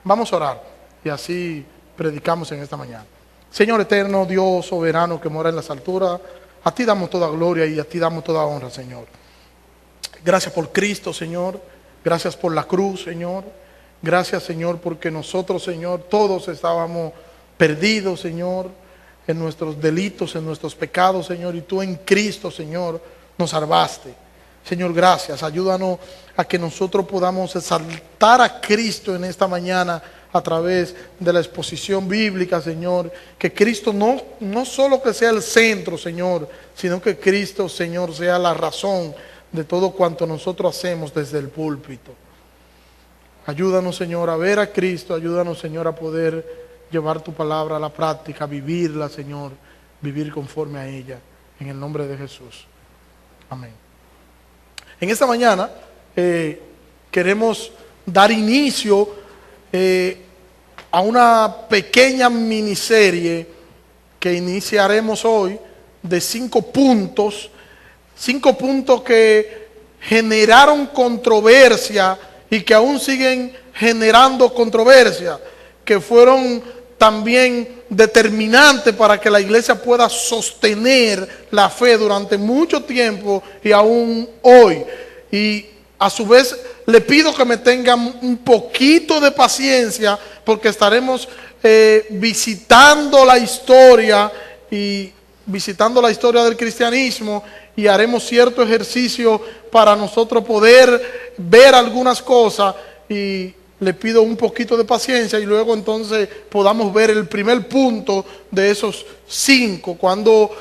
Vamos a orar y así predicamos en esta mañana. Señor eterno, Dios soberano que mora en las alturas, a ti damos toda gloria y a ti damos toda honra, Señor. Gracias por Cristo, Señor. Gracias por la cruz, Señor. Gracias, Señor, porque nosotros, Señor, todos estábamos perdidos, Señor, en nuestros delitos, en nuestros pecados, Señor, y tú en Cristo, Señor, nos salvaste. Señor, gracias. Ayúdanos a que nosotros podamos exaltar a Cristo en esta mañana a través de la exposición bíblica, Señor. Que Cristo no solo que sea el centro, Señor, sino que Cristo, Señor, sea la razón de todo cuanto nosotros hacemos desde el púlpito. Ayúdanos, Señor, a ver a Cristo. Ayúdanos, Señor, a poder llevar tu palabra a la práctica, vivirla, Señor, vivir conforme a ella. En el nombre de Jesús. Amén. En esta mañana queremos dar inicio a una pequeña miniserie que iniciaremos hoy de 5 puntos. 5 puntos que generaron controversia y que aún siguen generando controversia, que fueron también determinantes para que la iglesia pueda sostener la fe durante mucho tiempo y aún hoy. Y a su vez le pido que me tengan un poquito de paciencia porque estaremos visitando la historia del cristianismo y haremos cierto ejercicio para nosotros poder ver algunas cosas, y le pido un poquito de paciencia y luego entonces podamos ver el primer punto de esos 5. Cuando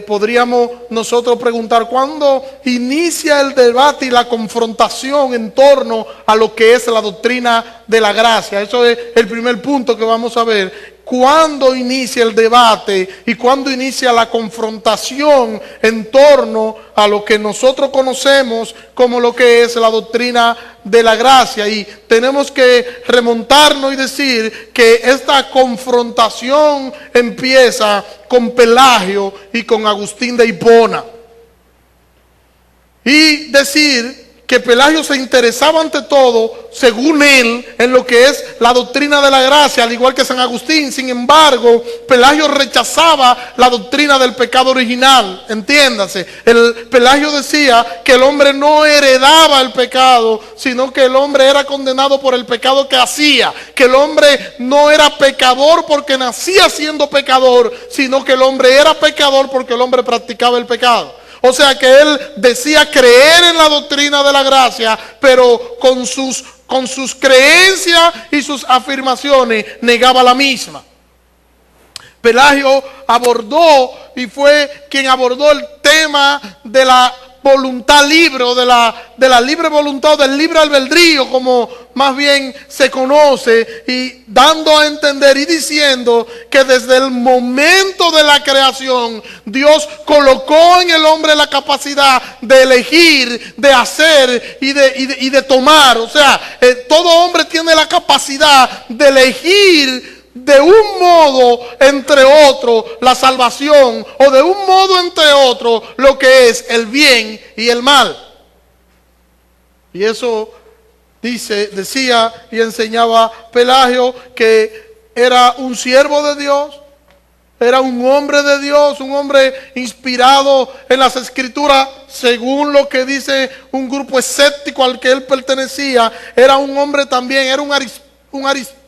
podríamos nosotros preguntar, ¿cuándo inicia el debate y la confrontación en torno a lo que es la doctrina de la gracia? Eso es el primer punto que vamos a ver. ¿Cuándo inicia el debate y cuándo inicia la confrontación en torno a lo que nosotros conocemos como lo que es la doctrina de la gracia? Y tenemos que remontarnos y decir que esta confrontación empieza con Pelagio y con Agustín de Hipona. Y decir que Pelagio se interesaba ante todo, según él, en lo que es la doctrina de la gracia, al igual que San Agustín. Sin embargo, Pelagio rechazaba la doctrina del pecado original. Entiéndase, Pelagio decía que el hombre no heredaba el pecado, sino que el hombre era condenado por el pecado que hacía, que el hombre no era pecador porque nacía siendo pecador, sino que el hombre era pecador porque el hombre practicaba el pecado. O sea que él decía creer en la doctrina de la gracia, pero con sus creencias y sus afirmaciones negaba la misma. Pelagio abordó y fue quien abordó el tema de la voluntad libre, o de la libre voluntad, o del libre albedrío, como más bien se conoce, y dando a entender y diciendo que desde el momento de la creación Dios colocó en el hombre la capacidad de elegir, de hacer y de tomar. O sea, todo hombre tiene la capacidad de elegir de un modo entre otro la salvación, o de un modo entre otro lo que es el bien y el mal. Y eso decía y enseñaba Pelagio, que era un siervo de Dios, era un hombre de Dios, un hombre inspirado en las escrituras, según lo que dice un grupo escéptico al que él pertenecía. Era un hombre también, era un aristócrata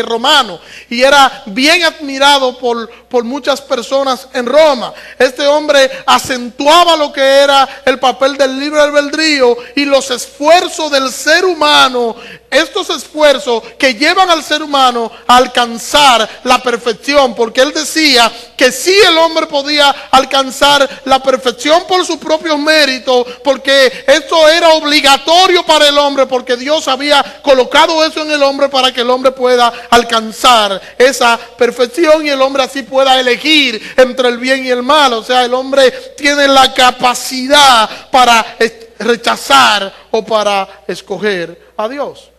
romano, y era bien admirado por muchas personas en Roma. Este hombre acentuaba lo que era el papel del libre albedrío y los esfuerzos del ser humano, estos esfuerzos que llevan al ser humano a alcanzar la perfección, porque él decía que sí, el hombre podía alcanzar la perfección por sus propios méritos, porque esto era obligatorio para el hombre, porque Dios había colocado eso en el hombre para que el hombre pueda alcanzar esa perfección y el hombre así pueda elegir entre el bien y el mal. O sea, el hombre tiene la capacidad para rechazar o para escoger a Dios.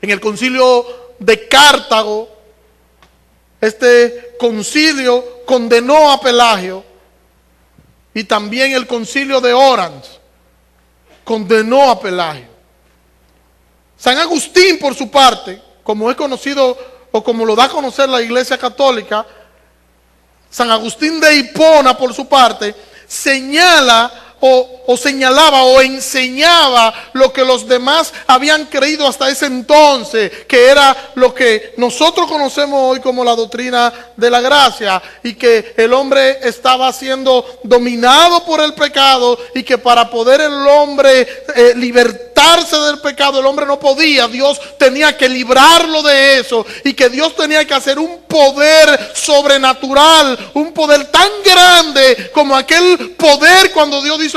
En el concilio de Cartago, este concilio condenó a Pelagio, y también el concilio de Orange condenó a Pelagio. San Agustín, por su parte, como es conocido o como lo da a conocer la Iglesia Católica, San Agustín de Hipona, por su parte, señala o señalaba o enseñaba lo que los demás habían creído hasta ese entonces, que era lo que nosotros conocemos hoy como la doctrina de la gracia, y que el hombre estaba siendo dominado por el pecado, y que para poder el hombre libertarse del pecado, el hombre no podía, Dios tenía que librarlo de eso, y que Dios tenía que hacer un poder sobrenatural, un poder tan grande como aquel poder cuando Dios dijo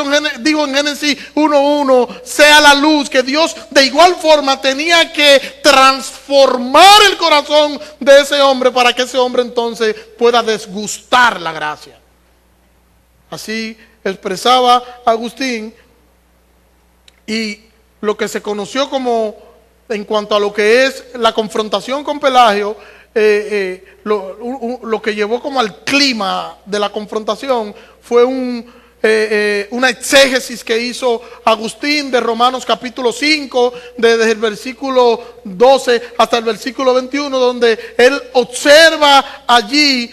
en Génesis 1:1, sea la luz, que Dios de igual forma tenía que transformar el corazón de ese hombre para que ese hombre entonces pueda desgustar la gracia. Así expresaba Agustín, y lo que se conoció como, en cuanto a lo que es la confrontación con Pelagio, lo que llevó como al clima de la confrontación fue una exégesis que hizo Agustín de Romanos capítulo 5, desde el versículo 12 hasta el versículo 21, donde él observa allí,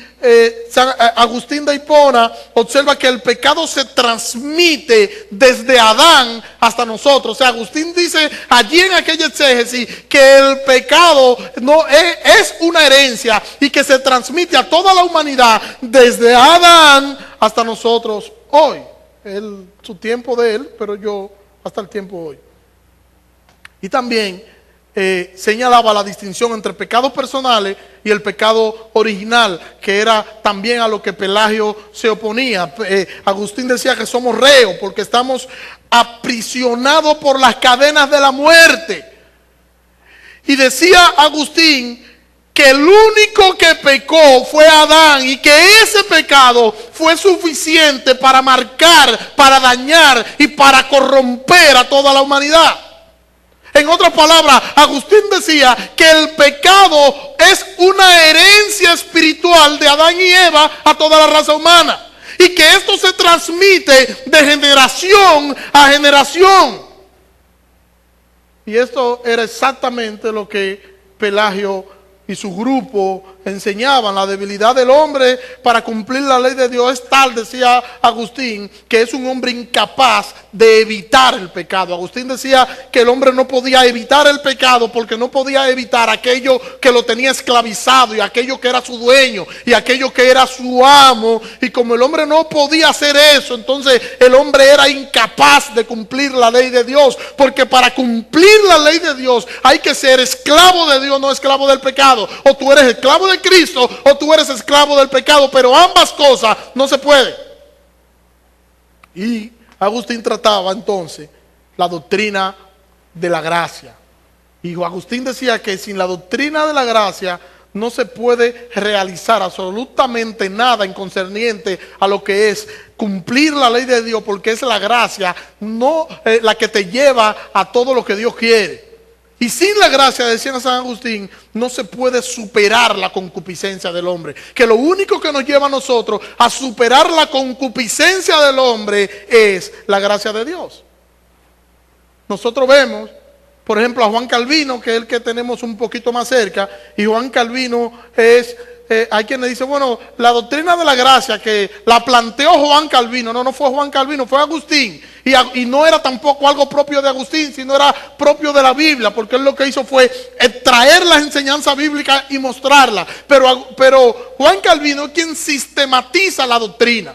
Agustín de Hipona observa que el pecado se transmite desde Adán hasta nosotros. O sea, Agustín dice allí en aquella exégesis que el pecado no es una herencia y que se transmite a toda la humanidad desde Adán hasta nosotros hoy. Su tiempo de él, pero yo hasta el tiempo hoy. Y también señalaba la distinción entre pecados personales y el pecado original, que era también a lo que Pelagio se oponía. Agustín decía que somos reos porque estamos aprisionados por las cadenas de la muerte. Y decía Agustín que el único que pecó fue Adán, y que ese pecado fue suficiente para marcar, para dañar y para corromper a toda la humanidad. En otras palabras, Agustín decía que el pecado es una herencia espiritual de Adán y Eva a toda la raza humana, y que esto se transmite de generación a generación. Y esto era exactamente lo que Pelagio y su grupo enseñaban. La debilidad del hombre para cumplir la ley de Dios es tal, decía Agustín, que es un hombre incapaz de evitar el pecado. Agustín decía que el hombre no podía evitar el pecado porque no podía evitar aquello que lo tenía esclavizado, y aquello que era su dueño, y aquello que era su amo. Y como el hombre no podía hacer eso, entonces el hombre era incapaz de cumplir la ley de Dios, porque para cumplir la ley de Dios hay que ser esclavo de Dios, no esclavo del pecado. O tú eres esclavo de Cristo o tú eres esclavo del pecado, pero ambas cosas no se pueden. Y Agustín trataba entonces la doctrina de la gracia. Y Agustín decía que sin la doctrina de la gracia no se puede realizar absolutamente nada en concerniente a lo que es cumplir la ley de Dios, porque es la gracia no la que te lleva a todo lo que Dios quiere. Y sin la gracia, decía San Agustín, no se puede superar la concupiscencia del hombre. Que lo único que nos lleva a nosotros a superar la concupiscencia del hombre es la gracia de Dios. Nosotros vemos, por ejemplo, a Juan Calvino, que es el que tenemos un poquito más cerca. Y Juan Calvino es, hay quienes dicen, bueno, la doctrina de la gracia que la planteó Juan Calvino. No fue Juan Calvino, fue Agustín. Y no era tampoco algo propio de Agustín, sino era propio de la Biblia, porque él lo que hizo fue extraer las enseñanzas bíblicas y mostrarlas. Pero Juan Calvino es quien sistematiza la doctrina.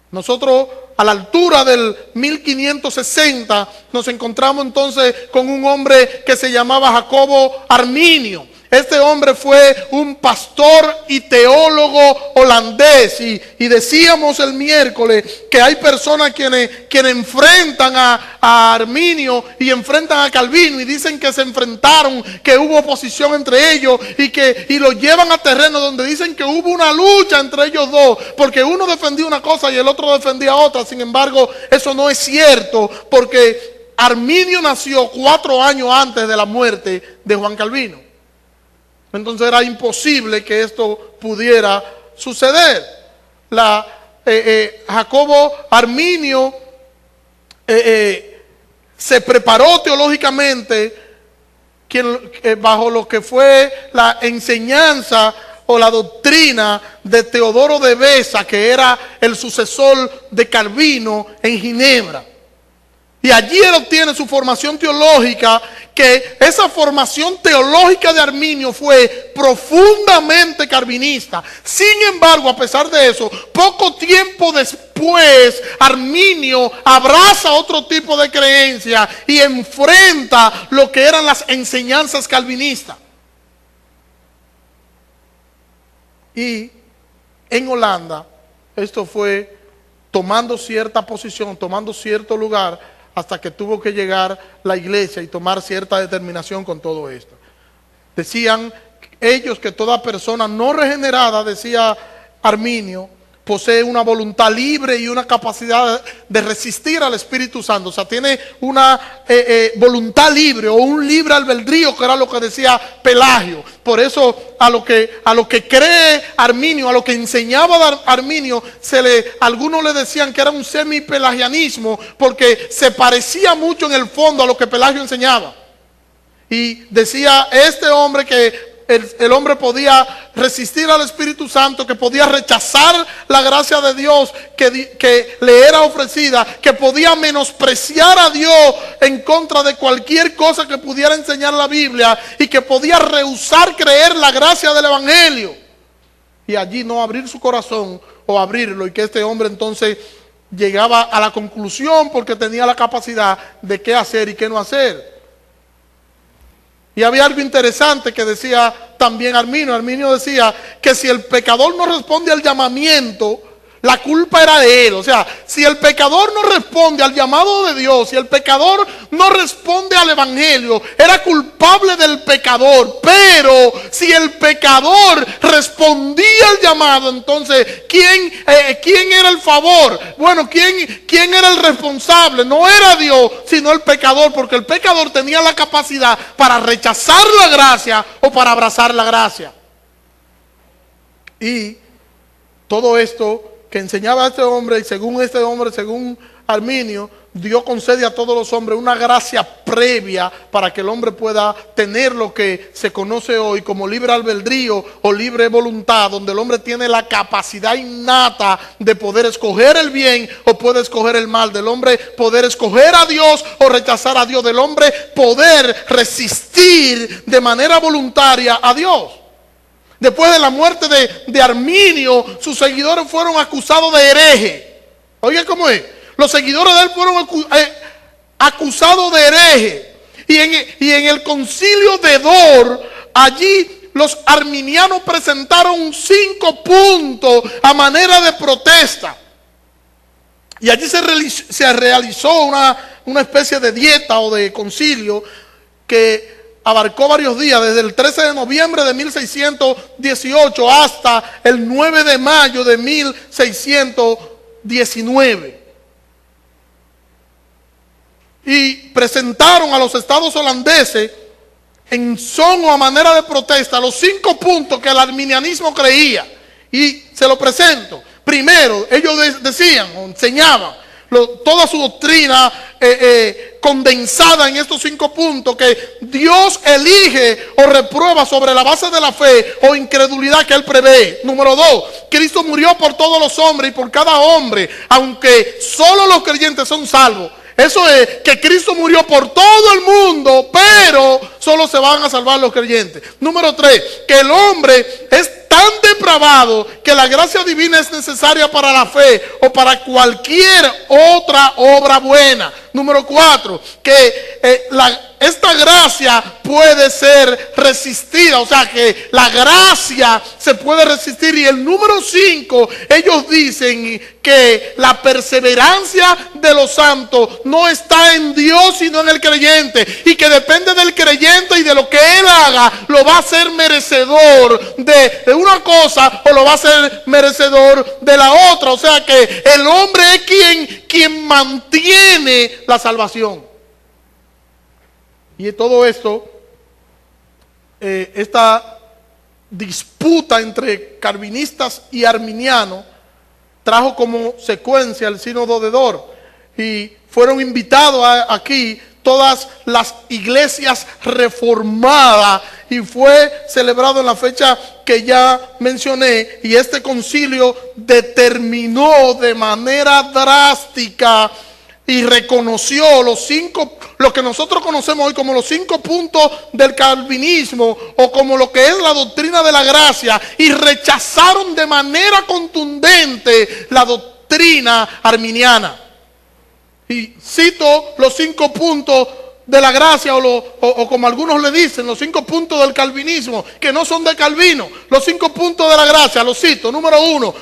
Nosotros a la altura del 1560 nos encontramos entonces con un hombre que se llamaba Jacobo Arminio. Este hombre fue un pastor y teólogo holandés, y decíamos el miércoles que hay personas quienes enfrentan a Arminio y enfrentan a Calvino, y dicen que se enfrentaron, que hubo oposición entre ellos, y lo llevan a terreno donde dicen que hubo una lucha entre ellos dos, porque uno defendía una cosa y el otro defendía otra. Sin embargo, eso no es cierto, porque Arminio nació 4 años antes de la muerte de Juan Calvino. Entonces era imposible que esto pudiera suceder. Jacobo Arminio se preparó teológicamente bajo lo que fue la enseñanza o la doctrina de Teodoro de Beza, que era el sucesor de Calvino en Ginebra. Y allí él obtiene su formación teológica, que esa formación teológica de Arminio fue profundamente calvinista. Sin embargo, a pesar de eso, poco tiempo después, Arminio abraza otro tipo de creencia y enfrenta lo que eran las enseñanzas calvinistas. Y en Holanda, esto fue tomando cierta posición, tomando cierto lugar, hasta que tuvo que llegar la iglesia y tomar cierta determinación con todo esto. Decían ellos que toda persona no regenerada, decía Arminio, posee una voluntad libre y una capacidad de resistir al Espíritu Santo. O sea, tiene una voluntad libre o un libre albedrío, que era lo que decía Pelagio. Por eso a lo que cree Arminio, a lo que enseñaba Arminio, algunos le decían que era un semi-pelagianismo, porque se parecía mucho en el fondo a lo que Pelagio enseñaba. Y decía este hombre que el hombre podía resistir al Espíritu Santo, que podía rechazar la gracia de Dios que le era ofrecida, que podía menospreciar a Dios en contra de cualquier cosa que pudiera enseñar la Biblia, y que podía rehusar creer la gracia del Evangelio y allí no abrir su corazón o abrirlo, y que este hombre entonces llegaba a la conclusión, porque tenía la capacidad de qué hacer y qué no hacer. Y había algo interesante que decía también Arminio. Arminio decía que si el pecador no responde al llamamiento, la culpa era de él. O sea, si el pecador no responde al llamado de Dios, si el pecador no responde al Evangelio, era culpable del pecador. Pero si el pecador respondía al llamado, entonces ¿quién era el favor? Bueno, ¿quién era el responsable? No era Dios, sino el pecador, porque el pecador tenía la capacidad para rechazar la gracia o para abrazar la gracia. Y todo esto que enseñaba este hombre, y según Arminio, Dios concede a todos los hombres una gracia previa para que el hombre pueda tener lo que se conoce hoy como libre albedrío o libre voluntad, donde el hombre tiene la capacidad innata de poder escoger el bien o puede escoger el mal, del hombre poder escoger a Dios o rechazar a Dios, del hombre poder resistir de manera voluntaria a Dios. Después de la muerte de Arminio, sus seguidores fueron acusados de hereje. Oiga cómo es. Los seguidores de él fueron acusados de hereje. Y en el concilio de Dor, allí los arminianos presentaron 5 puntos a manera de protesta. Y allí se realizó una especie de dieta o de concilio que abarcó varios días, desde el 13 de noviembre de 1618 hasta el 9 de mayo de 1619. Y presentaron a los estados holandeses, en son o a manera de protesta, los 5 puntos que el arminianismo creía. Y se lo presento. Primero, ellos decían o enseñaban toda su doctrina condensada en estos 5 puntos, que Dios elige o reprueba sobre la base de la fe o incredulidad que Él prevé. Número 2, Cristo murió por todos los hombres y por cada hombre, aunque solo los creyentes son salvos. Eso es, que Cristo murió por todo el mundo, pero solo se van a salvar los creyentes. Número 3, que el hombre es tan depravado que la gracia divina es necesaria para la fe o para cualquier otra obra buena. Número 4, que esta gracia puede ser resistida, o sea que la gracia se puede resistir. Y el número 5, ellos dicen que la perseverancia de los santos no está en Dios sino en el creyente, y que depende del creyente y de lo que él haga, lo va a hacer merecedor de una cosa o lo va a hacer merecedor de la otra. O sea que el hombre es quien mantiene la salvación. Y todo esto, esta disputa entre calvinistas y arminianos trajo como secuencia el sínodo de Dor. Y fueron invitados aquí todas las iglesias reformadas y fue celebrado en la fecha que ya mencioné, y este concilio determinó de manera drástica y reconoció lo que nosotros conocemos hoy como los 5 puntos del calvinismo, o como lo que es la doctrina de la gracia, y rechazaron de manera contundente la doctrina arminiana. Y cito los 5 puntos de la gracia, o como algunos le dicen, los 5 puntos del calvinismo, que no son de Calvino. Los 5 puntos de la gracia, los cito. Número 1,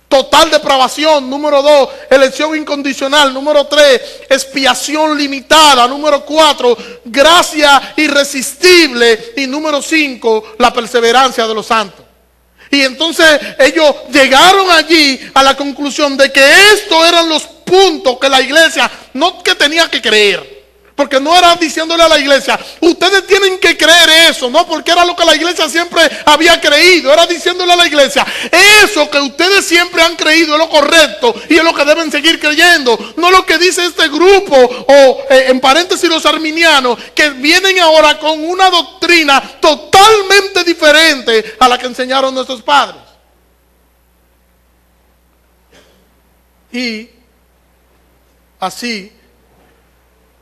total depravación. Número 2, elección incondicional. Número 3, expiación limitada. Número 4, gracia irresistible. Y número 5, la perseverancia de los santos. Y entonces ellos llegaron allí a la conclusión de que estos eran los puntos que la iglesia, no que tenía que creer, porque no era diciéndole a la iglesia, ustedes tienen que creer eso, no, porque era lo que la iglesia siempre había creído, era diciéndole a la iglesia, eso que ustedes siempre han creído es lo correcto y es lo que deben seguir creyendo, no lo que dice este grupo, o en paréntesis los arminianos, que vienen ahora con una doctrina totalmente diferente a la que enseñaron nuestros padres. Y así,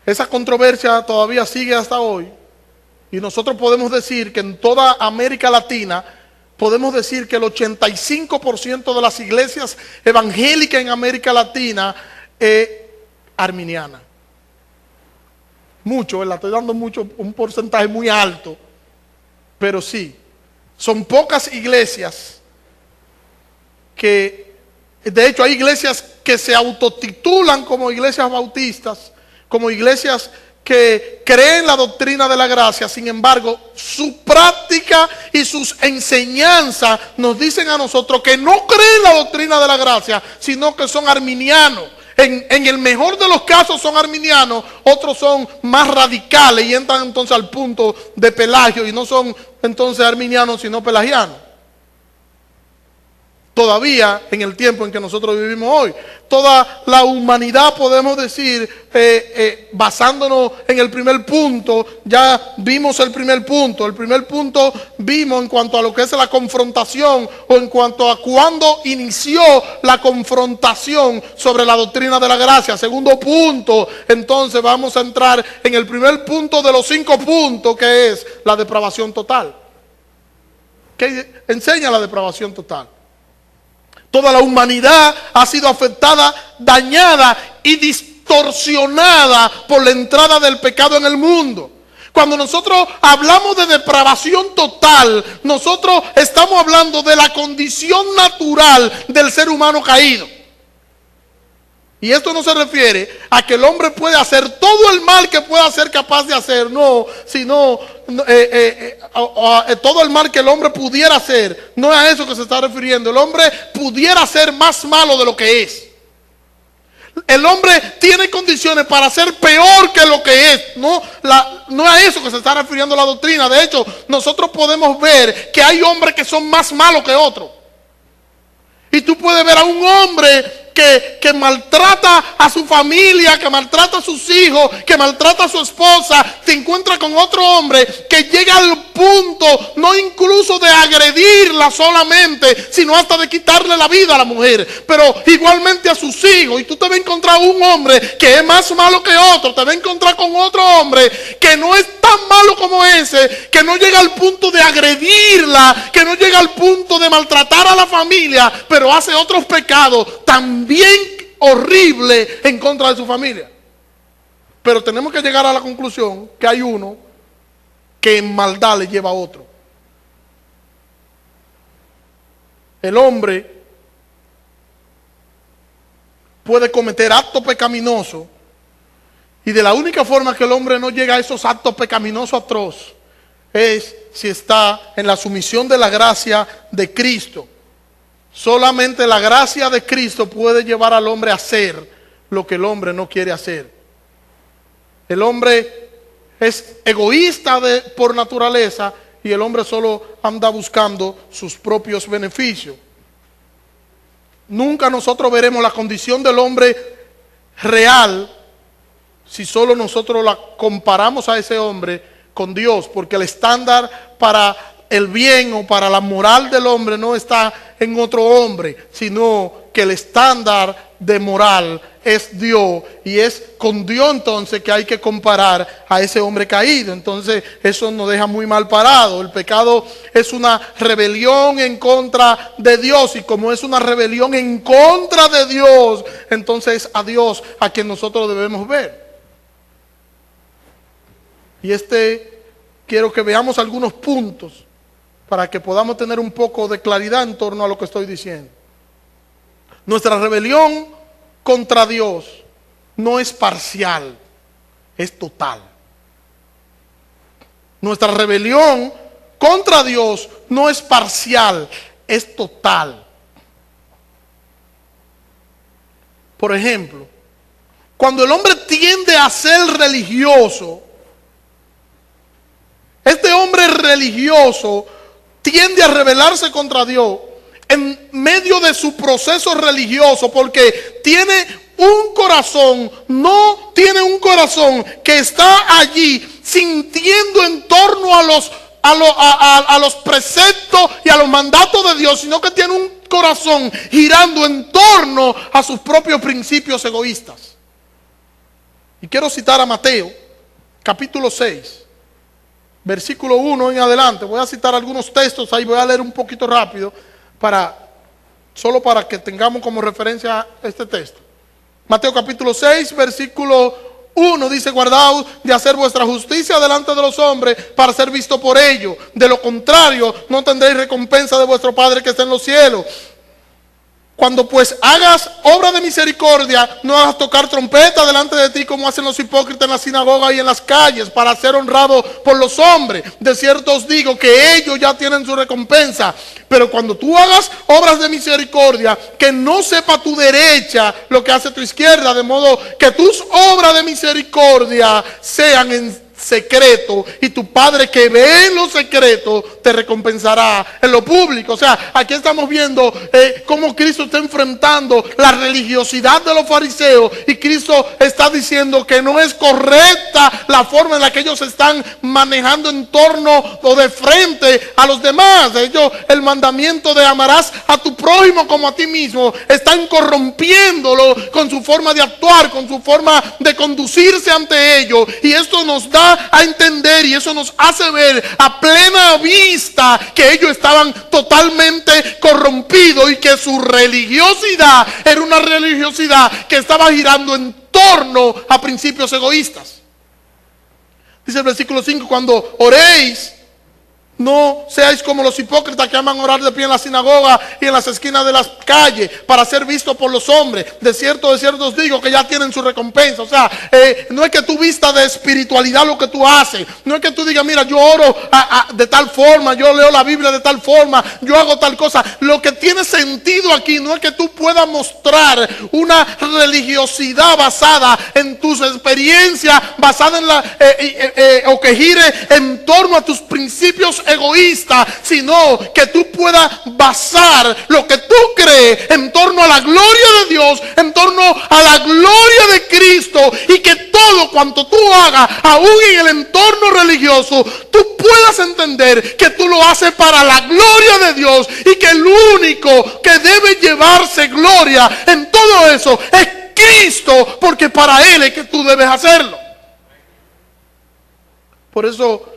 esa controversia todavía sigue hasta hoy, y nosotros podemos decir que en toda América Latina, podemos decir que el 85% de las iglesias evangélicas en América Latina es arminiana. Mucho, ¿verdad? Estoy dando mucho, un porcentaje muy alto, pero sí, son pocas iglesias que, de hecho hay iglesias que se autotitulan como iglesias bautistas, como iglesias que creen la doctrina de la gracia. Sin embargo, su práctica y sus enseñanzas nos dicen a nosotros que no creen la doctrina de la gracia, sino que son arminianos. En el mejor de los casos son arminianos, otros son más radicales y entran entonces al punto de Pelagio y no son entonces arminianos sino pelagianos. Todavía en el tiempo en que nosotros vivimos hoy, toda la humanidad, podemos decir, basándonos en el primer punto, ya vimos el primer punto. El primer punto vimos en cuanto a lo que es la confrontación, o en cuanto a cuándo inició la confrontación sobre la doctrina de la gracia. Segundo punto, entonces vamos a entrar en el primer punto de los 5 puntos, que es la depravación total. ¿Qué enseña la depravación total? Toda la humanidad ha sido afectada, dañada y distorsionada por la entrada del pecado en el mundo. Cuando nosotros hablamos de depravación total, nosotros estamos hablando de la condición natural del ser humano caído. Y esto no se refiere a que el hombre puede hacer todo el mal que pueda ser capaz de hacer, no, sino todo el mal que el hombre pudiera hacer. No es a eso que se está refiriendo. El hombre pudiera ser más malo de lo que es. El hombre tiene condiciones para ser peor que lo que es. No es a eso que se está refiriendo la doctrina. De hecho, nosotros podemos ver que hay hombres que son más malos que otros. Y tú puedes ver a un hombre que maltrata a su familia, que maltrata a sus hijos, que maltrata a su esposa, se encuentra con otro hombre que llega al punto, no incluso de agredirla solamente, sino hasta de quitarle la vida a la mujer, pero igualmente a sus hijos. Y tú te vas a encontrar un hombre que es más malo que otro, te vas a encontrar con otro hombre que no es tan malo como ese, que no llega al punto de agredirla, que no llega al punto de maltratar a la familia, pero hace otros pecados también horrible en contra de su familia. Pero tenemos que llegar a la conclusión que hay uno que en maldad le lleva a otro. El hombre puede cometer actos pecaminosos, y de la única forma que el hombre no llega a esos actos pecaminosos atroz es si está en la sumisión de la gracia de Cristo. Solamente la gracia de Cristo puede llevar al hombre a hacer lo que el hombre no quiere hacer. El hombre es egoísta por naturaleza, y el hombre solo anda buscando sus propios beneficios. Nunca nosotros veremos la condición del hombre real si solo nosotros la comparamos a ese hombre con Dios, porque el estándar para el bien o para la moral del hombre no está en otro hombre, sino que el estándar de moral es Dios, y es con Dios entonces que hay que comparar a ese hombre caído. Entonces eso nos deja muy mal parado. El pecado es una rebelión en contra de Dios, y como es una rebelión en contra de Dios, entonces a Dios a quien nosotros debemos ver. Y quiero que veamos algunos puntos para que podamos tener un poco de claridad en torno a lo que estoy diciendo. Nuestra rebelión contra Dios no es parcial, es total. Nuestra rebelión contra Dios no es parcial, es total. Por ejemplo, cuando el hombre tiende a ser religioso, este hombre religioso tiende a rebelarse contra Dios en medio de su proceso religioso, porque tiene un corazón, no tiene un corazón que está allí sintiendo en torno a los preceptos y a los mandatos de Dios, sino que tiene un corazón girando en torno a sus propios principios egoístas. Y quiero citar a Mateo, capítulo 6. Versículo 1 en adelante. Voy a citar algunos textos, ahí voy a leer un poquito rápido, solo para que tengamos como referencia este texto. Mateo capítulo 6, versículo 1 dice: guardaos de hacer vuestra justicia delante de los hombres para ser visto por ellos. De lo contrario, no tendréis recompensa de vuestro Padre que está en los cielos. Cuando pues hagas obra de misericordia, no hagas tocar trompeta delante de ti como hacen los hipócritas en la sinagoga y en las calles, para ser honrado por los hombres. De cierto os digo que ellos ya tienen su recompensa. Pero cuando tú hagas obras de misericordia, que no sepa tu derecha lo que hace tu izquierda, de modo que tus obras de misericordia sean en secreto, y tu Padre que ve en lo secreto te recompensará en lo público. O sea, aquí estamos viendo cómo Cristo está enfrentando la religiosidad de los fariseos, y Cristo está diciendo que no es correcta la forma en la que ellos están manejando en torno o de frente a los demás. De hecho, el mandamiento de amarás a tu prójimo como a ti mismo, están corrompiéndolo con su forma de actuar, con su forma de conducirse ante ellos, y esto nos da a entender, y eso nos hace ver a plena vista que ellos estaban totalmente corrompidos, y que su religiosidad era una religiosidad que estaba girando en torno a principios egoístas. Dice el versículo 5: cuando oréis, no seáis como los hipócritas que aman orar de pie en la sinagoga y en las esquinas de las calles para ser vistos por los hombres. De cierto os digo que ya tienen su recompensa. O sea, no es que tú vistas de espiritualidad lo que tú haces. No es que tú digas: mira, yo oro de tal forma, yo leo la Biblia de tal forma, yo hago tal cosa. Lo que tiene sentido aquí no es que tú puedas mostrar una religiosidad basada en tus experiencias, basada en o que gire en torno a tus principios egoísta, sino que tú puedas basar lo que tú crees en torno a la gloria de Dios, en torno a la gloria de Cristo, y que todo cuanto tú hagas, aún en el entorno religioso, tú puedas entender que tú lo haces para la gloria de Dios, y que el único que debe llevarse gloria en todo eso es Cristo, porque para Él es que tú debes hacerlo. Por eso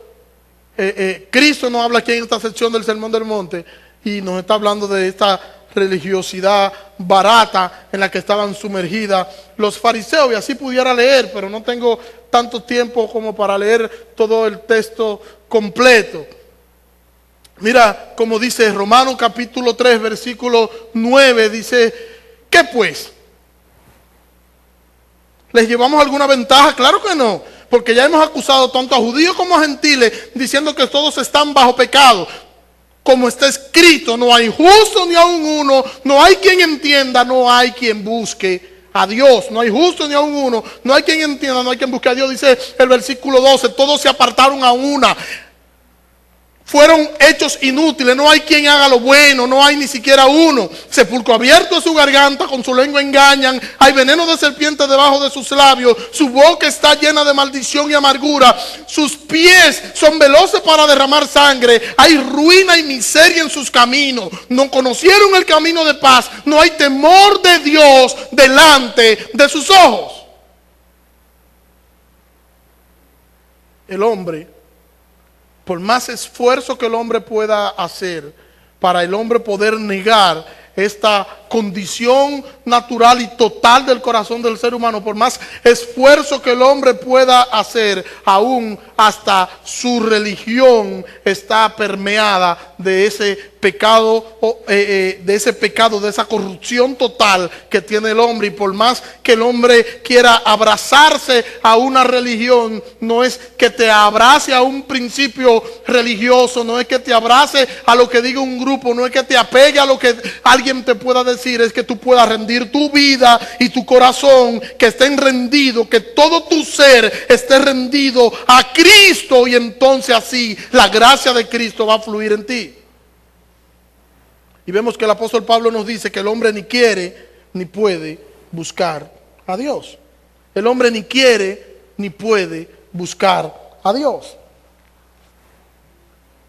Cristo nos habla aquí en esta sección del Sermón del Monte, y nos está hablando de esta religiosidad barata en la que estaban sumergidas los fariseos. Y así pudiera leer, pero no tengo tanto tiempo como para leer todo el texto completo. Mira como dice Romanos capítulo 3 versículo 9, dice: ¿qué pues? ¿Les llevamos alguna ventaja? Claro que no. Porque ya hemos acusado tanto a judíos como a gentiles, diciendo que todos están bajo pecado. Como está escrito: no hay justo ni aun uno, no hay quien entienda, no hay quien busque a Dios. No hay justo ni aun uno, no hay quien entienda, no hay quien busque a Dios. Dice el versículo 12: todos se apartaron a una. fueron hechos inútiles. No hay quien haga lo bueno, no hay ni siquiera uno. Sepulcro abierto es su garganta, con su lengua engañan. Hay veneno de serpiente debajo de sus labios. Su boca está llena de maldición y amargura. Sus pies son veloces para derramar sangre. Hay ruina y miseria en sus caminos. No conocieron el camino de paz. No hay temor de Dios delante de sus ojos. El hombre, por más esfuerzo que el hombre pueda hacer para el hombre poder negar esta condición natural y total del corazón del ser humano, por más esfuerzo que el hombre pueda hacer, aún hasta su religión está permeada de ese pecado, de esa corrupción total que tiene el hombre. Y por más que el hombre quiera abrazarse a una religión, no es que te abrace a un principio religioso, no es que te abrace a lo que diga un grupo, no es que te apegue a lo que alguien te pueda decir, es que tú puedas rendir tu vida y tu corazón, que estén rendidos, que todo tu ser esté rendido a Cristo, y entonces así la gracia de Cristo va a fluir en ti. Y vemos que el apóstol Pablo nos dice que el hombre ni quiere ni puede buscar a Dios. El hombre ni quiere ni puede buscar a Dios.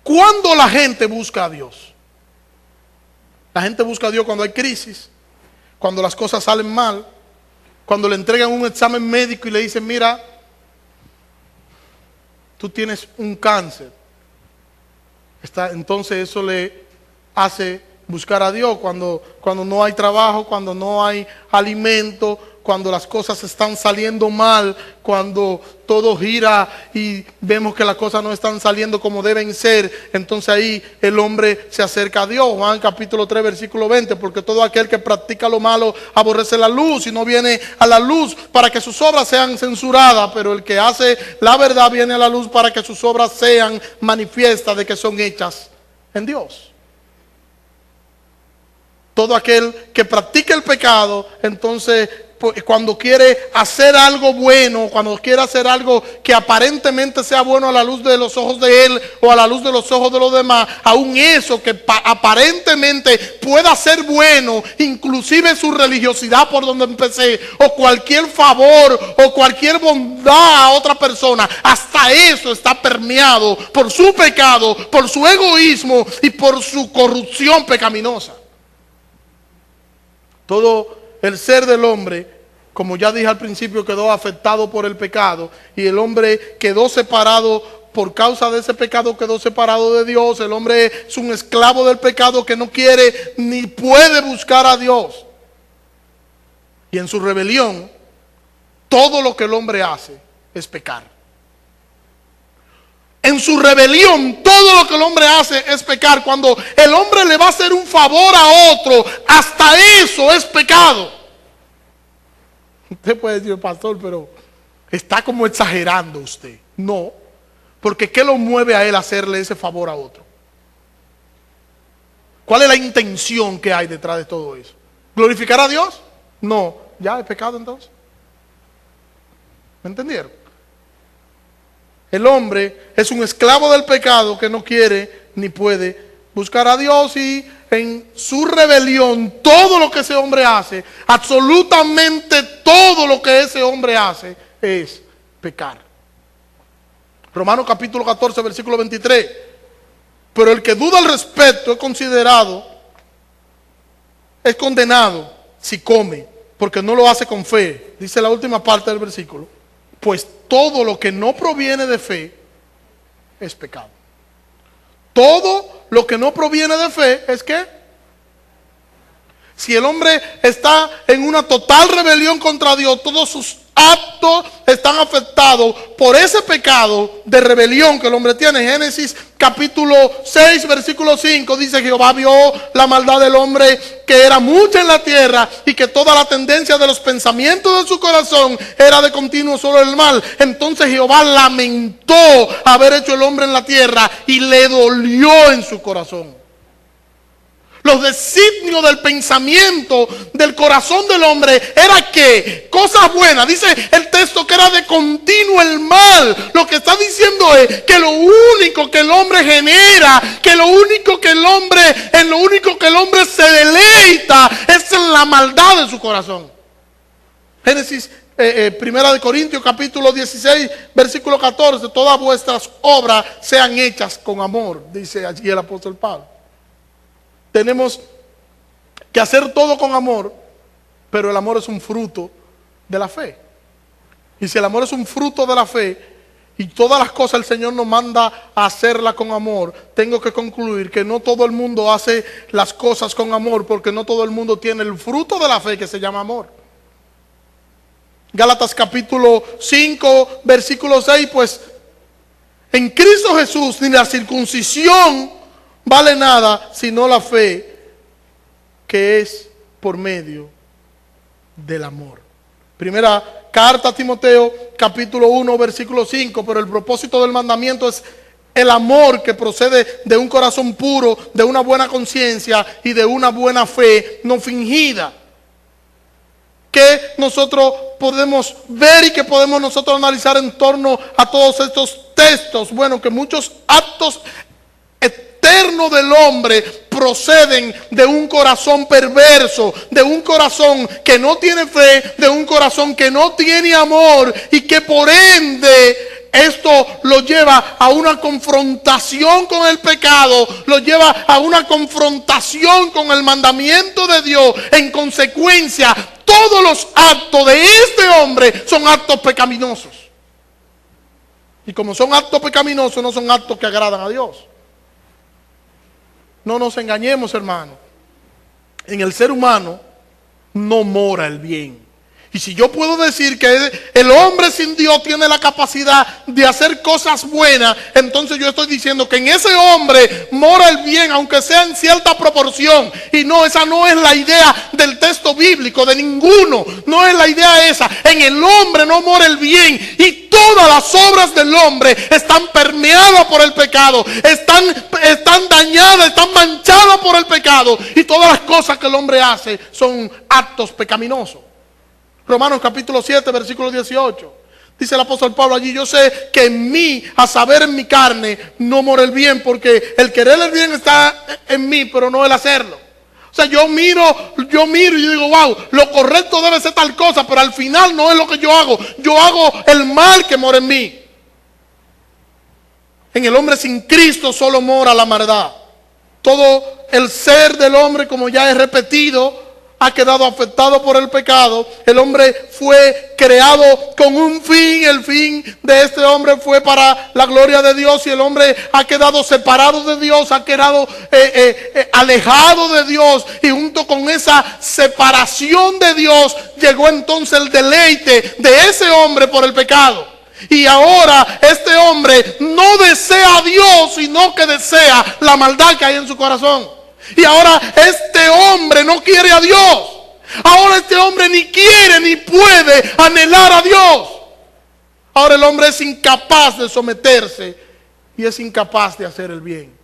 ¿Cuándo la gente busca a Dios? La gente busca a Dios cuando hay crisis, cuando las cosas salen mal, cuando le entregan un examen médico y le dicen, mira, tú tienes un cáncer. Entonces eso le hace buscar a Dios. Cuando no hay trabajo, cuando no hay alimento, cuando las cosas están saliendo mal, cuando todo gira y vemos que las cosas no están saliendo como deben ser, entonces ahí el hombre se acerca a Dios. Juan capítulo 3 versículo 20, porque todo aquel que practica lo malo aborrece la luz y no viene a la luz para que sus obras sean censuradas, pero el que hace la verdad viene a la luz para que sus obras sean manifiestas de que son hechas en Dios. Todo aquel que practica el pecado, entonces cuando quiere hacer algo bueno, cuando quiere hacer algo que aparentemente sea bueno a la luz de los ojos de él o a la luz de los ojos de los demás, aún eso que aparentemente pueda ser bueno, inclusive su religiosidad por donde empecé, o cualquier favor o cualquier bondad a otra persona, hasta eso está permeado por su pecado, por su egoísmo y por su corrupción pecaminosa. Todo el ser del hombre, como ya dije al principio, quedó afectado por el pecado, y el hombre quedó separado por causa de ese pecado, quedó separado de Dios. El hombre es un esclavo del pecado que no quiere ni puede buscar a Dios. Y en su rebelión, todo lo que el hombre hace es pecar. En su rebelión, todo lo que el hombre hace es pecar. Cuando el hombre le va a hacer un favor a otro, hasta eso es pecado. Usted puede decir, pastor, pero está como exagerando usted. No, porque ¿qué lo mueve a él a hacerle ese favor a otro? ¿Cuál es la intención que hay detrás de todo eso? ¿Glorificar a Dios? No, ya es pecado entonces. ¿Me entendieron? El hombre es un esclavo del pecado que no quiere ni puede buscar a Dios, y en su rebelión todo lo que ese hombre hace, absolutamente todo lo que ese hombre hace es pecar. Romanos capítulo 14 versículo 23. Pero el que duda al respecto es condenado si come, porque no lo hace con fe. Dice la última parte del versículo. Pues todo lo que no proviene de fe es pecado. Todo lo que no proviene de fe es ¿qué? Si el hombre está en una total rebelión contra Dios, todos sus actos están afectados por ese pecado de rebelión que el hombre tiene. Génesis capítulo 6 versículo 5 dice: Jehová vio la maldad del hombre, que era mucha en la tierra, y que toda la tendencia de los pensamientos de su corazón era de continuo solo el mal. Entonces Jehová lamentó haber hecho el hombre en la tierra y le dolió en su corazón. Los designios del pensamiento del corazón del hombre era que cosas buenas, dice el texto que era de continuo el mal. Lo que está diciendo es que lo único que el hombre genera, que lo único que el hombre, en lo único que el hombre se deleita es en la maldad de su corazón. Génesis, Primera de Corintios capítulo 16 versículo 14, todas vuestras obras sean hechas con amor, dice allí el apóstol Pablo. Tenemos que hacer todo con amor, pero el amor es un fruto de la fe. Y si el amor es un fruto de la fe, y todas las cosas el Señor nos manda a hacerlas con amor, tengo que concluir que no todo el mundo hace las cosas con amor, porque no todo el mundo tiene el fruto de la fe que se llama amor. Gálatas capítulo 5, versículo 6, pues en Cristo Jesús ni la circuncisión vale nada sino la fe que es por medio del amor. Primera carta a Timoteo capítulo 1 versículo 5, pero el propósito del mandamiento es el amor que procede de un corazón puro, de una buena conciencia y de una buena fe no fingida. Que nosotros podemos ver y que podemos nosotros analizar en torno a todos estos textos. Bueno, que muchos actos eternos del hombre proceden de un corazón perverso, de un corazón que no tiene fe, de un corazón que no tiene amor, y que por ende esto lo lleva a una confrontación con el pecado, lo lleva a una confrontación con el mandamiento de Dios. En consecuencia, todos los actos de este hombre son actos pecaminosos. Y como son actos pecaminosos, no son actos que agradan a Dios. No nos engañemos, hermano. En el ser humano no mora el bien. Y si yo puedo decir que el hombre sin Dios tiene la capacidad de hacer cosas buenas, entonces yo estoy diciendo que en ese hombre mora el bien, aunque sea en cierta proporción. Y no, esa no es la idea del texto bíblico, de ninguno. No es la idea esa. En el hombre no mora el bien. Y todas las obras del hombre están permeadas por el pecado. Están dañadas, están manchadas por el pecado. Y todas las cosas que el hombre hace son actos pecaminosos. Romanos capítulo 7, versículo 18. Dice el apóstol Pablo allí: yo sé que en mí, a saber en mi carne, no mora el bien, porque el querer el bien está en mí, pero no el hacerlo. O sea, yo miro y digo, wow, lo correcto debe ser tal cosa, pero al final no es lo que yo hago. Yo hago el mal que mora en mí. En el hombre sin Cristo solo mora la maldad. Todo el ser del hombre, como ya he repetido, ha quedado afectado por el pecado. El hombre fue creado con un fin. El fin de este hombre fue para la gloria de Dios. Y el hombre ha quedado separado de Dios, ha quedado alejado de Dios. Y junto con esa separación de Dios llegó entonces el deleite de ese hombre por el pecado. Y ahora este hombre no desea a Dios, sino que desea la maldad que hay en su corazón. Y ahora este hombre no quiere a Dios. Ahora este hombre ni quiere ni puede anhelar a Dios. Ahora el hombre es incapaz de someterse y es incapaz de hacer el bien.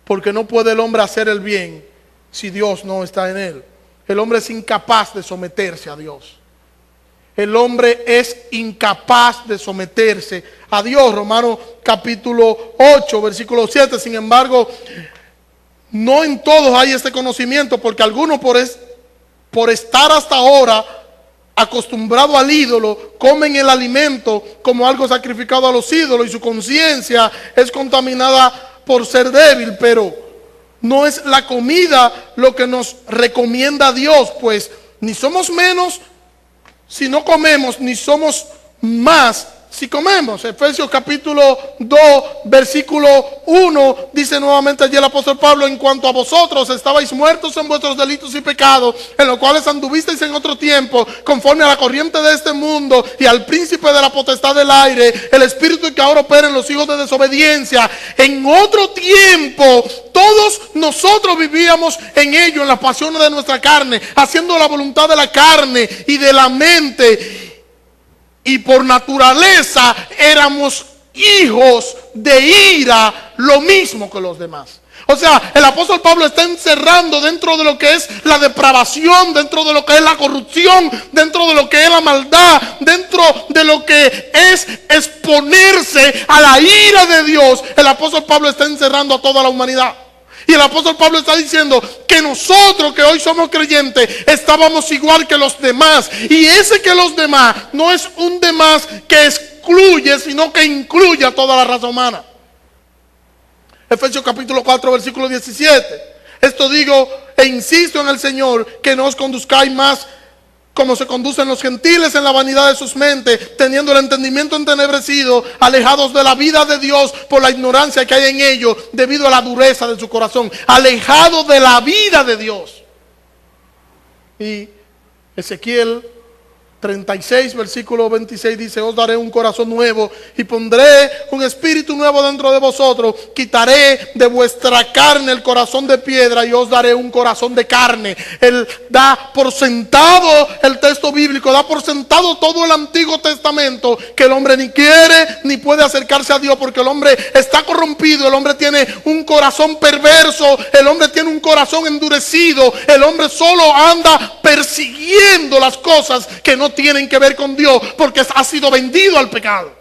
Porque no puede el hombre hacer el bien si Dios no está en él. El hombre es incapaz de someterse a Dios. El hombre es incapaz de someterse a Dios. Romanos capítulo 8, versículo 7. Sin embargo, no en todos hay este conocimiento, porque algunos por estar hasta ahora acostumbrado al ídolo, comen el alimento como algo sacrificado a los ídolos, y su conciencia es contaminada por ser débil. Pero no es la comida lo que nos recomienda Dios, pues ni somos menos si no comemos, ni somos más si comemos. Efesios capítulo 2, versículo 1, dice nuevamente allí el apóstol Pablo: en cuanto a vosotros, estabais muertos en vuestros delitos y pecados, en los cuales anduvisteis en otro tiempo, conforme a la corriente de este mundo, y al príncipe de la potestad del aire, el espíritu que ahora opera en los hijos de desobediencia. En otro tiempo, todos nosotros vivíamos en ello, en las pasiones de nuestra carne, haciendo la voluntad de la carne y de la mente. Y por naturaleza éramos hijos de ira, lo mismo que los demás. O sea, el apóstol Pablo está encerrando dentro de lo que es la depravación, dentro de lo que es la corrupción, dentro de lo que es la maldad, dentro de lo que es exponerse a la ira de Dios. El apóstol Pablo está encerrando a toda la humanidad. Y el apóstol Pablo está diciendo que nosotros que hoy somos creyentes estábamos igual que los demás. Y ese que los demás no es un demás que excluye, sino que incluye a toda la raza humana. Efesios capítulo 4 versículo 17. Esto digo e insisto en el Señor, que no os conduzcáis más como se conducen los gentiles en la vanidad de sus mentes, teniendo el entendimiento entenebrecido, alejados de la vida de Dios por la ignorancia que hay en ellos, debido a la dureza de su corazón. Alejados de la vida de Dios. Y Ezequiel 36 versículo 26 dice: os daré un corazón nuevo y pondré un espíritu nuevo dentro de vosotros. Quitaré de vuestra carne el corazón de piedra y os daré un corazón de carne. Él da por sentado, el texto bíblico da por sentado todo el Antiguo Testamento, que el hombre ni quiere ni puede acercarse a Dios, porque el hombre está corrompido, el hombre tiene un corazón perverso, el hombre tiene un corazón endurecido, el hombre solo anda persiguiendo las cosas que no tienen que ver con Dios, porque ha sido vendido al pecado.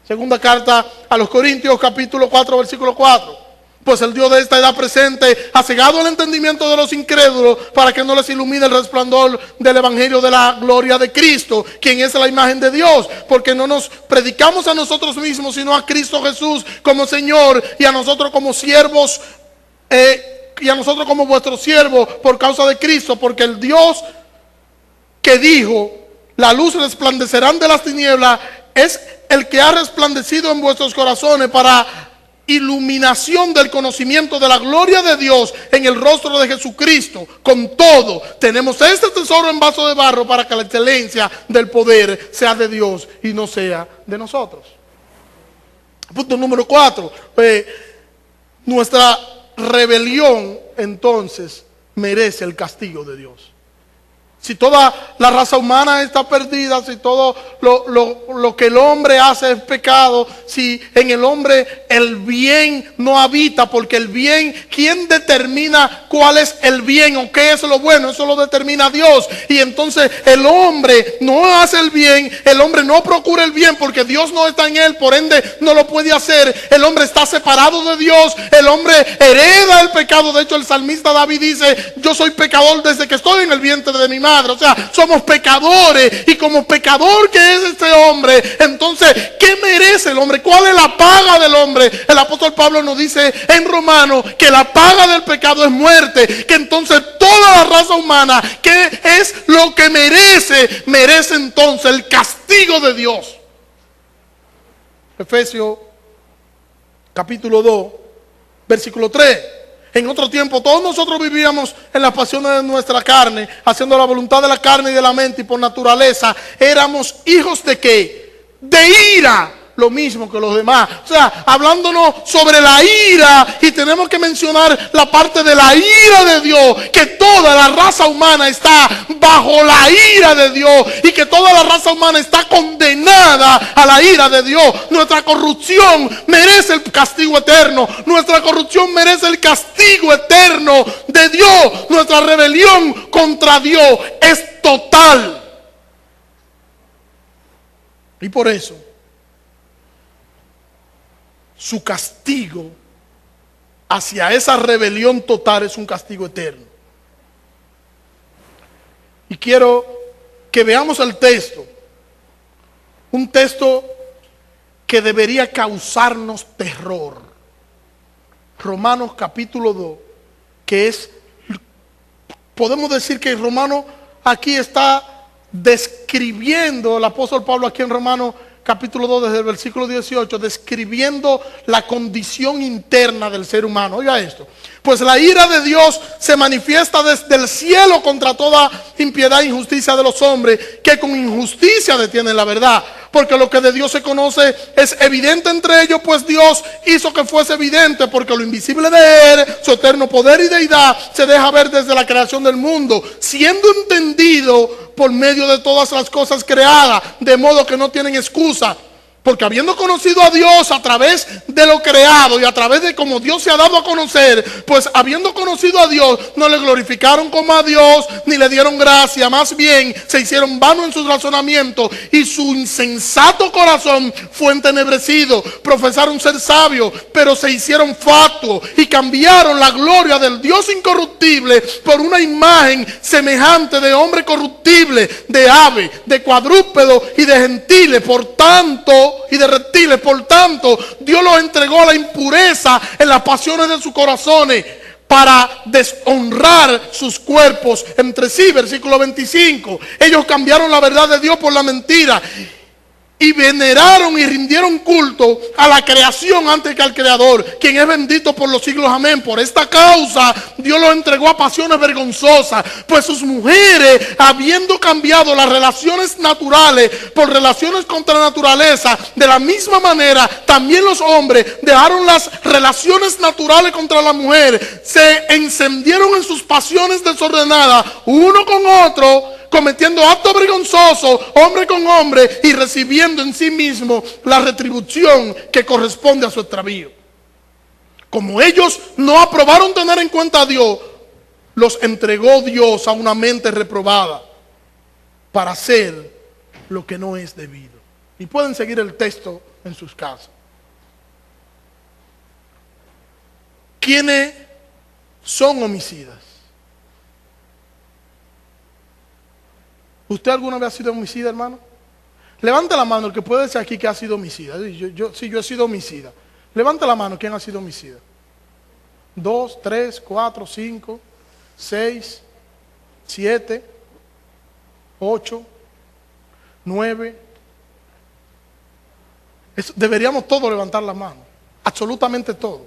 Segunda carta a los Corintios capítulo 4 versículo 4. Pues el Dios de esta edad presente ha cegado el entendimiento de los incrédulos, para que no les ilumine el resplandor del evangelio de la gloria de Cristo, quien es la imagen de Dios. Porque no nos predicamos a nosotros mismos, sino a Cristo Jesús como Señor, y a nosotros como siervos, y a nosotros como vuestros siervos por causa de Cristo. Porque el Dios que dijo: la luz resplandecerán de las tinieblas, es el que ha resplandecido en vuestros corazones para iluminación del conocimiento de la gloria de Dios en el rostro de Jesucristo. Con todo, tenemos este tesoro en vaso de barro, para que la excelencia del poder sea de Dios y no sea de nosotros. Punto número 4. Nuestra rebelión entonces merece el castigo de Dios. Si toda la raza humana está perdida, si todo lo que el hombre hace es pecado, si en el hombre el bien no habita, porque el bien, ¿quién determina cuál es el bien o qué es lo bueno? Eso lo determina Dios. Y entonces el hombre no hace el bien, el hombre no procura el bien, porque Dios no está en él, por ende no lo puede hacer. El hombre está separado de Dios, el hombre hereda el pecado. De hecho, el salmista David dice: yo soy pecador desde que estoy en el vientre de mi madre. O sea, somos pecadores, y como pecador que es este hombre, entonces, ¿qué merece el hombre? ¿Cuál es la paga del hombre? El apóstol Pablo nos dice en Romanos que la paga del pecado es muerte, que entonces toda la raza humana, ¿qué es lo que merece? Merece entonces el castigo de Dios. Efesios capítulo 2 versículo 3. En otro tiempo todos nosotros vivíamos en las pasiones de nuestra carne, haciendo la voluntad de la carne y de la mente, y por naturaleza éramos hijos de ¿qué? De ira, lo mismo que los demás. O sea, hablándonos sobre la ira, y tenemos que mencionar la parte de la ira de Dios, que toda la raza humana está bajo la ira de Dios, y que toda la raza humana está condenada a la ira de Dios. Nuestra corrupción merece el castigo eterno, nuestra corrupción merece el castigo eterno de Dios. Nuestra rebelión contra Dios es total, y por eso su castigo hacia esa rebelión total es un castigo eterno. Y quiero que veamos el texto, un texto que debería causarnos terror. Romanos capítulo 2, que es, podemos decir que Romanos aquí está describiendo, el apóstol Pablo aquí en Romanos capítulo 2 desde el versículo 18, describiendo la condición interna del ser humano. Oiga esto: pues la ira de Dios se manifiesta desde el cielo contra toda impiedad e injusticia de los hombres, que con injusticia detienen la verdad. Porque lo que de Dios se conoce es evidente entre ellos, pues Dios hizo que fuese evidente, porque lo invisible de Él, su eterno poder y deidad, se deja ver desde la creación del mundo, siendo entendido por medio de todas las cosas creadas, de modo que no tienen excusa. Porque habiendo conocido a Dios a través de lo creado y a través de cómo Dios se ha dado a conocer, pues habiendo conocido a Dios, no le glorificaron como a Dios, ni le dieron gracia. Más bien, se hicieron vanos en sus razonamientos y su insensato corazón fue entenebrecido. Profesaron ser sabios, pero se hicieron fatuos y cambiaron la gloria del Dios incorruptible por una imagen semejante de hombre corruptible, de ave, de cuadrúpedo y de gentiles. Por tanto, y de reptiles, por tanto, Dios los entregó a la impureza en las pasiones de sus corazones para deshonrar sus cuerpos entre sí. Versículo 25. Ellos cambiaron la verdad de Dios por la mentira y veneraron y rindieron culto a la creación antes que al Creador, quien es bendito por los siglos. Amén. Por esta causa Dios los entregó a pasiones vergonzosas, pues sus mujeres, habiendo cambiado las relaciones naturales por relaciones contra la naturaleza, de la misma manera también los hombres dejaron las relaciones naturales contra la mujer, se encendieron en sus pasiones desordenadas uno con otro, cometiendo actos vergonzosos, hombre con hombre, y recibiendo en sí mismo la retribución que corresponde a su extravío. Como ellos no aprobaron tener en cuenta a Dios, los entregó Dios a una mente reprobada para hacer lo que no es debido. Y pueden seguir el texto en sus casas. ¿Quiénes son homicidas? ¿Usted alguna vez ha sido homicida, hermano? Levante la mano el que puede decir aquí que ha sido homicida. Yo he sido homicida. Levante la mano, ¿quién ha sido homicida? 2, 3, 4, 5, 6, 7, 8, 9. Deberíamos todos levantar la mano. Absolutamente todos.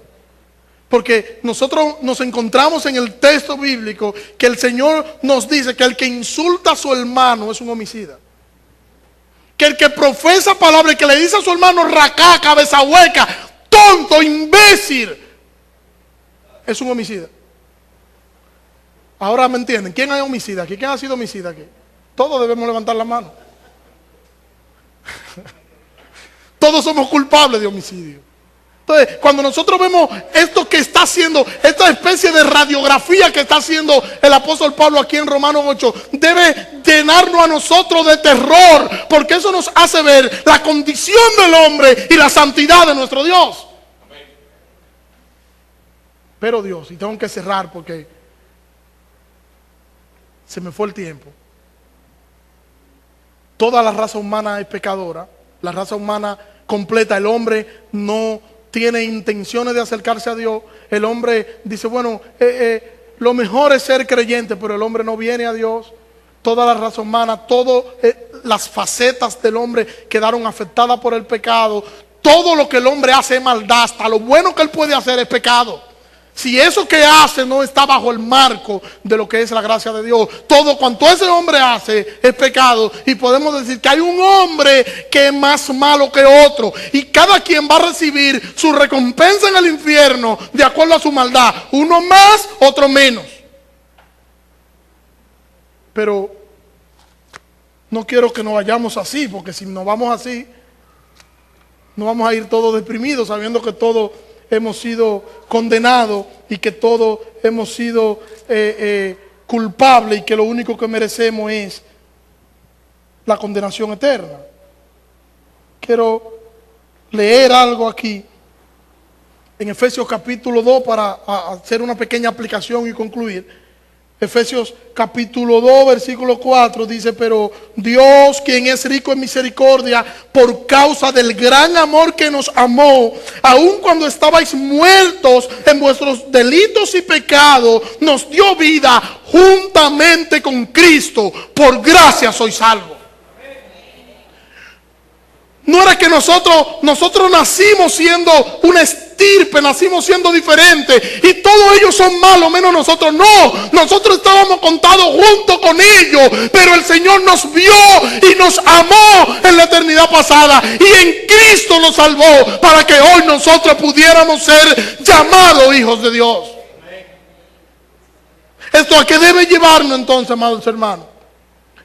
Porque nosotros nos encontramos en el texto bíblico que el Señor nos dice que el que insulta a su hermano es un homicida. Que el que profesa palabra y que le dice a su hermano racá, cabeza hueca, tonto, imbécil, es un homicida. Ahora me entienden. ¿Quién es homicida aquí? ¿Quién ha sido homicida aquí? Todos debemos levantar la mano. Todos somos culpables de homicidio. Entonces, cuando nosotros vemos esto que está haciendo, esta especie de radiografía que está haciendo el apóstol Pablo aquí en Romanos 8, debe llenarnos a nosotros de terror, porque eso nos hace ver la condición del hombre y la santidad de nuestro Dios. Amén. Pero Dios, y tengo que cerrar porque se me fue el tiempo. Toda la raza humana es pecadora, la raza humana completa, el hombre no tiene intenciones de acercarse a Dios. El hombre dice, bueno, lo mejor es ser creyente, pero el hombre no viene a Dios. Toda la raza humana, todas las facetas del hombre quedaron afectadas por el pecado. Todo lo que el hombre hace es maldad, hasta lo bueno que él puede hacer es pecado. Si eso que hace no está bajo el marco de lo que es la gracia de Dios, todo cuanto ese hombre hace es pecado. Y podemos decir que hay un hombre que es más malo que otro, y cada quien va a recibir su recompensa en el infierno de acuerdo a su maldad. Uno más, otro menos. Pero no quiero que nos vayamos así, porque si nos vamos así, nos vamos a ir todos deprimidos, sabiendo que todos hemos sido condenados y que todos hemos sido culpables, y que lo único que merecemos es la condenación eterna. Quiero leer algo aquí en Efesios capítulo 2 para hacer una pequeña aplicación y concluir. Efesios capítulo 2 versículo 4 dice: pero Dios, quien es rico en misericordia, por causa del gran amor que nos amó, aun cuando estabais muertos en vuestros delitos y pecados, nos dio vida juntamente con Cristo. Por gracia sois salvos. No era que nosotros nacimos siendo una estirpe, nacimos siendo diferentes y todos ellos son malos menos nosotros. No, nosotros estábamos contados junto con ellos, pero el Señor nos vio y nos amó en la eternidad pasada, y en Cristo nos salvó para que hoy nosotros pudiéramos ser llamados hijos de Dios. ¿Esto a qué debe llevarnos entonces, amados hermanos?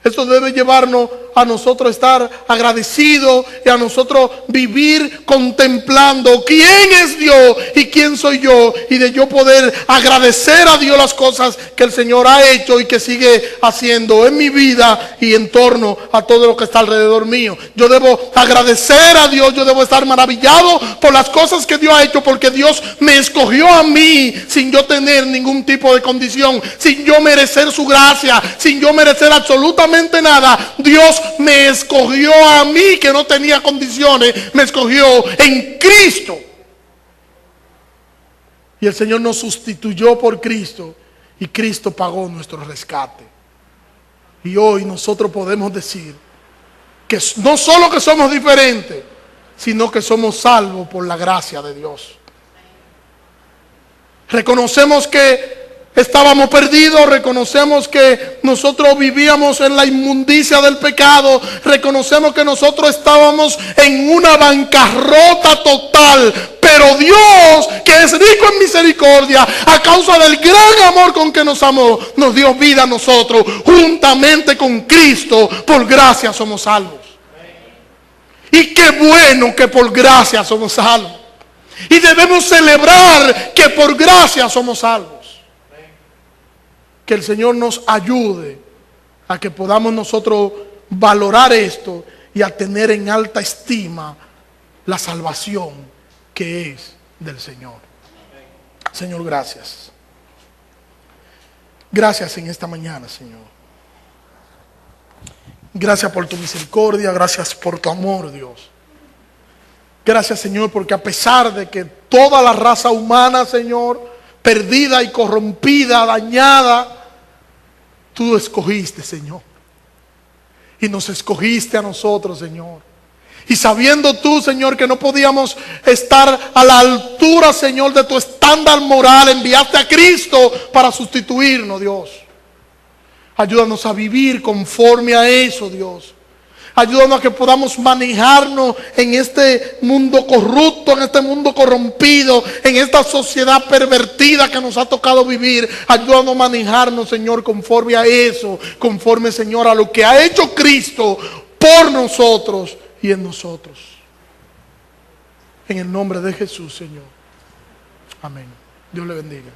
Esto debe llevarnos a nosotros estar agradecidos y a nosotros vivir contemplando quién es Dios y quién soy yo, y de yo poder agradecer a Dios las cosas que el Señor ha hecho y que sigue haciendo en mi vida y en torno a todo lo que está alrededor mío. Yo debo agradecer a Dios, yo debo estar maravillado por las cosas que Dios ha hecho, porque Dios me escogió a mí sin yo tener ningún tipo de condición, sin yo merecer su gracia, sin yo merecer absolutamente nada. Dios me escogió a mí, que no tenía condiciones, me escogió en Cristo. Y el Señor nos sustituyó por Cristo, y Cristo pagó nuestro rescate. Y hoy nosotros podemos decir que no solo que somos diferentes, sino que somos salvos por la gracia de Dios. Reconocemos que estábamos perdidos, reconocemos que nosotros vivíamos en la inmundicia del pecado, reconocemos que nosotros estábamos en una bancarrota total, pero Dios, que es rico en misericordia, a causa del gran amor con que nos amó, nos dio vida a nosotros, juntamente con Cristo. Por gracia somos salvos. Y qué bueno que por gracia somos salvos. Y debemos celebrar que por gracia somos salvos. Que el Señor nos ayude a que podamos nosotros valorar esto y a tener en alta estima la salvación que es del Señor. Señor, gracias. Gracias en esta mañana, Señor. Gracias por tu misericordia, gracias por tu amor, Dios. Gracias, Señor, porque a pesar de que toda la raza humana, Señor, perdida y corrompida, dañada, tú escogiste, Señor. Y nos escogiste a nosotros, Señor. Y sabiendo tú, Señor, que no podíamos estar a la altura, Señor, de tu estándar moral, enviaste a Cristo para sustituirnos, Dios. Ayúdanos a vivir conforme a eso, Dios. Ayúdanos a que podamos manejarnos en este mundo corrupto, en este mundo corrompido, en esta sociedad pervertida que nos ha tocado vivir. Ayúdanos a manejarnos, Señor, conforme a eso, conforme, Señor, a lo que ha hecho Cristo por nosotros y en nosotros. En el nombre de Jesús, Señor. Amén. Dios le bendiga.